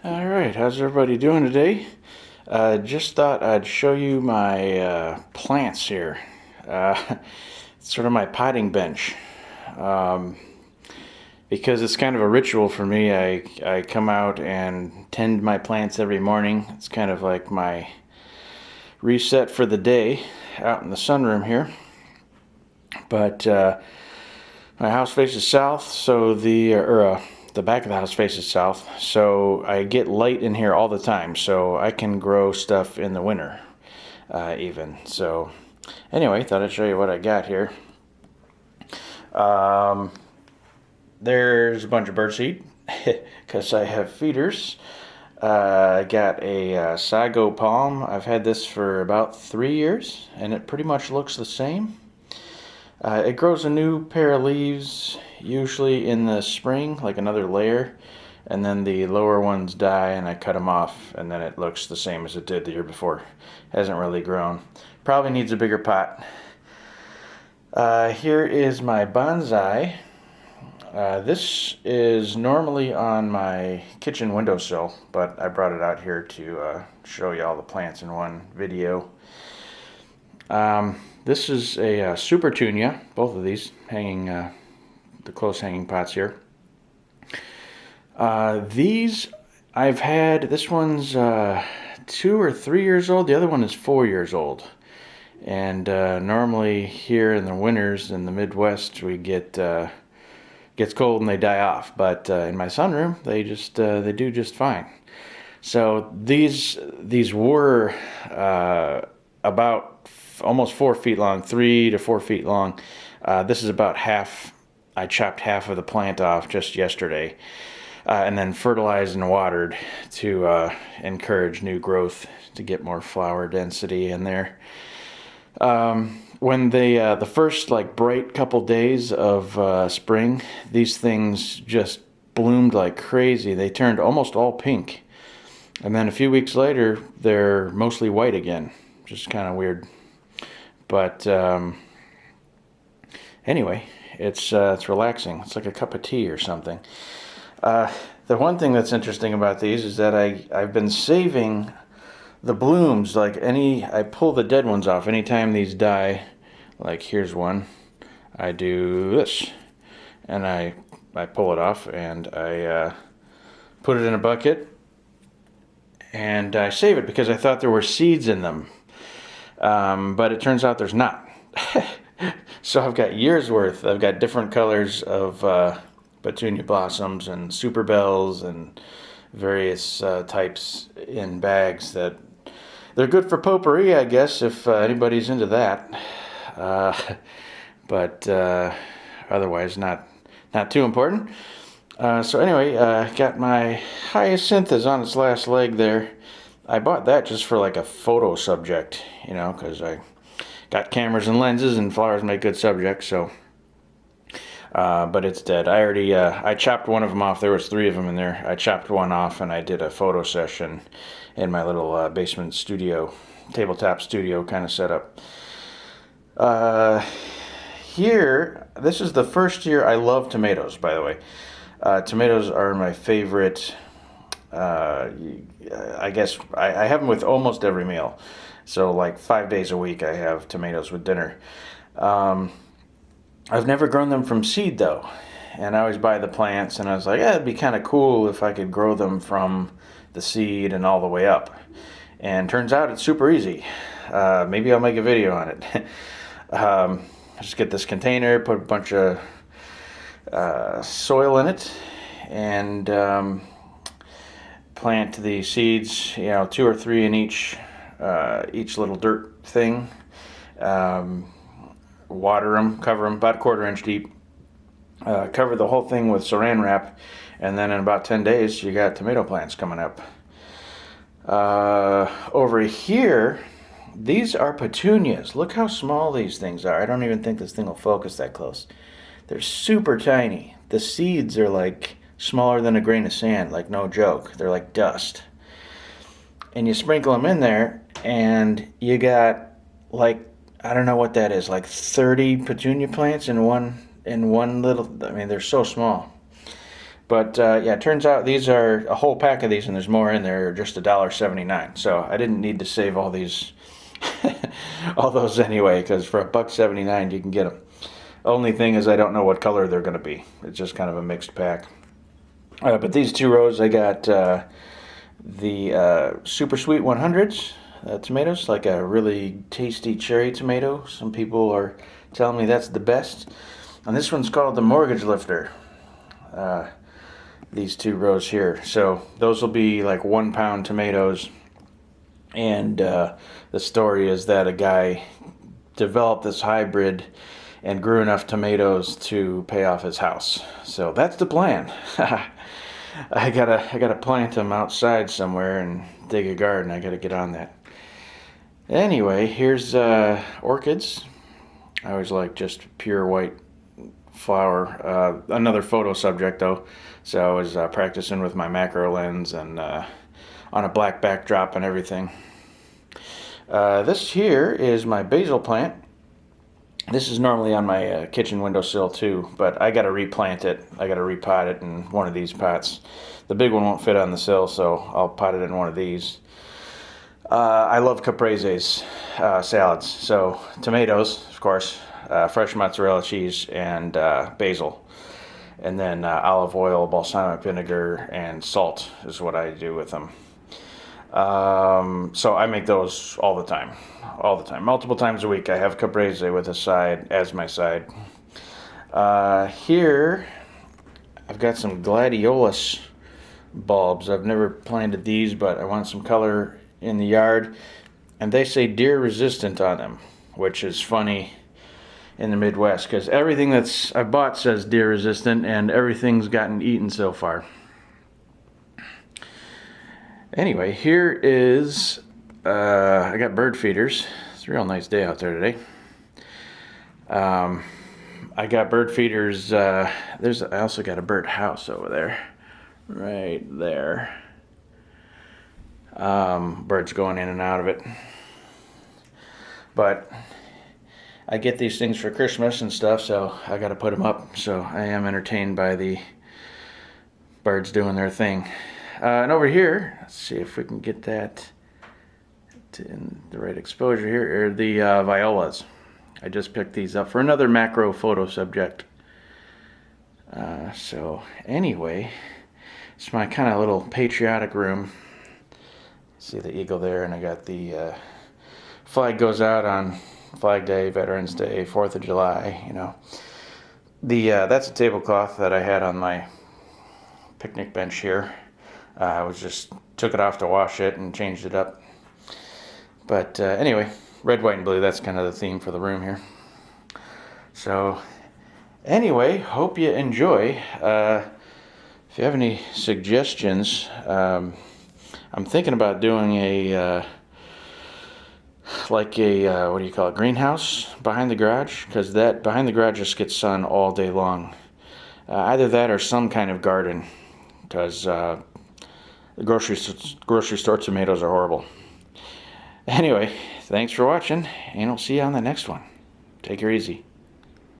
Alright, how's everybody doing today? Just thought I'd show you my plants here. It's sort of my potting bench. Um, because it's kind of a ritual for me. I come out and tend my plants every morning. It's kind of like my reset for the day out in the sunroom here. But my house faces south, so the back of the house faces south, so I get light in here all the time, so I can grow stuff in the winter, even. So, anyway, thought I'd show you what I got here. Um, there's a bunch of birdseed, because I have feeders. I got a Saigo Palm. I've had this for about 3 years, and it pretty much looks the same. It grows a new pair of leaves, usually in the spring, like another layer, and then the lower ones die and I cut them off, and then it looks the same as it did the year before. Hasn't really grown. Probably needs a bigger pot. Here is my bonsai. This is normally on my kitchen windowsill, but I brought it out here to show you all the plants in one video. This is a Supertunia, both of these hanging, the close hanging pots here. These I've had, this one's 2 or 3 years old, the other one is 4 years old. And normally here in the winters in the Midwest we gets cold and they die off, but in my sunroom they do just fine. So these were about almost 4 feet long, 3 to 4 feet long. This is about half. I chopped half of the plant off just yesterday, and then fertilized and watered to encourage new growth, to get more flower density in there. When the first like bright couple days of spring, these things just bloomed like crazy. They turned almost all pink, and then a few weeks later, they're mostly white again. Just kind of weird. But anyway, it's relaxing. It's like a cup of tea or something. The one thing that's interesting about these is that I've been saving the blooms. I pull the dead ones off anytime these die. Like here's one. I do this, and I pull it off and I put it in a bucket and I save it because I thought there were seeds in them. But it turns out there's not. So I've got years worth. I've got different colors of petunia blossoms and super bells and various types in bags that they're good for potpourri, I guess, if anybody's into that. But otherwise not too important. So anyway, got my hyacinth is on its last leg there. I bought that just for like a photo subject, because I got cameras and lenses and flowers make good subjects, so. But it's dead. I chopped one of them off. There was 3 of them in there. I chopped one off and I did a photo session in my little basement studio, tabletop studio kind of setup. Here, this is the first year I love tomatoes, by the way. Tomatoes are my favorite. I guess I have them with almost every meal. So like 5 days a week I have tomatoes with dinner. I've never grown them from seed though. And I always buy the plants and I was like, it'd be kind of cool if I could grow them from the seed and all the way up. And turns out it's super easy. Maybe I'll make a video on it. Just get this container, put a bunch of soil in it, and plant the seeds, 2 or 3 in each little dirt thing. Water them, cover them about 1/4 inch deep. Cover the whole thing with saran wrap, and then in about 10 days you got tomato plants coming up. Over here, these are petunias. Look how small these things are. I don't even think this thing will focus that close. They're super tiny. The seeds are like smaller than a grain of sand, like no joke. They're like dust. And you sprinkle them in there, and you got like, I don't know what that is, like 30 petunia plants in one little. I mean, they're so small. But yeah, it turns out these are a whole pack of these, and there's more in there, are just $1.79. So I didn't need to save all these, all those anyway, because for $1.79 you can get them. Only thing is I don't know what color they're going to be. It's just kind of a mixed pack. But these 2 rows, I got the Super Sweet 100s tomatoes, like a really tasty cherry tomato. Some people are telling me that's the best. And this one's called the Mortgage Lifter. These 2 rows here. So those will be like 1-pound tomatoes. And the story is that a guy developed this hybrid and grew enough tomatoes to pay off his house. So that's the plan. I gotta plant them outside somewhere and dig a garden. I gotta get on that. Anyway, here's orchids. I always like just pure white flower. Another photo subject though, so I was practicing with my macro lens and on a black backdrop and everything. This here is my basil plant. This is normally on my kitchen windowsill too, but I gotta replant it. I gotta repot it in one of these pots. The big one won't fit on the sill, so I'll pot it in one of these. I love capreses salads, so tomatoes, of course, fresh mozzarella cheese, and basil. And then olive oil, balsamic vinegar, and salt is what I do with them. So I make those all the time, multiple times a week. I have caprese with a side as my side. Here I've got some Gladiolus bulbs. I've never planted these, but I want some color in the yard, and they say deer resistant on them, which is funny in the Midwest because everything that's I bought says deer resistant, and everything's gotten eaten so far. Anyway, here is I got bird feeders. It's a real nice day out there today. I got bird feeders. I also got a bird house over there, right there. Birds going in and out of it. But I get these things for Christmas and stuff, so I got to put them up. So I am entertained by the birds doing their thing. And over here, let's see if we can get that in the right exposure here, are the violas. I just picked these up for another macro photo subject. So anyway, it's my kind of little patriotic room. See the eagle there, and I got the flag goes out on Flag Day, Veterans Day, 4th of July, you know. That's a tablecloth that I had on my picnic bench here. I took it off to wash it and changed it up. But anyway, red, white, and blue, that's kind of the theme for the room here. So anyway, hope you enjoy. If you have any suggestions, I'm thinking about doing what do you call it, greenhouse behind the garage, because that behind the garage just gets sun all day long. Either that or some kind of garden, because the grocery store tomatoes are horrible. Anyway, thanks for watching, and I'll see you on the next one. Take her easy.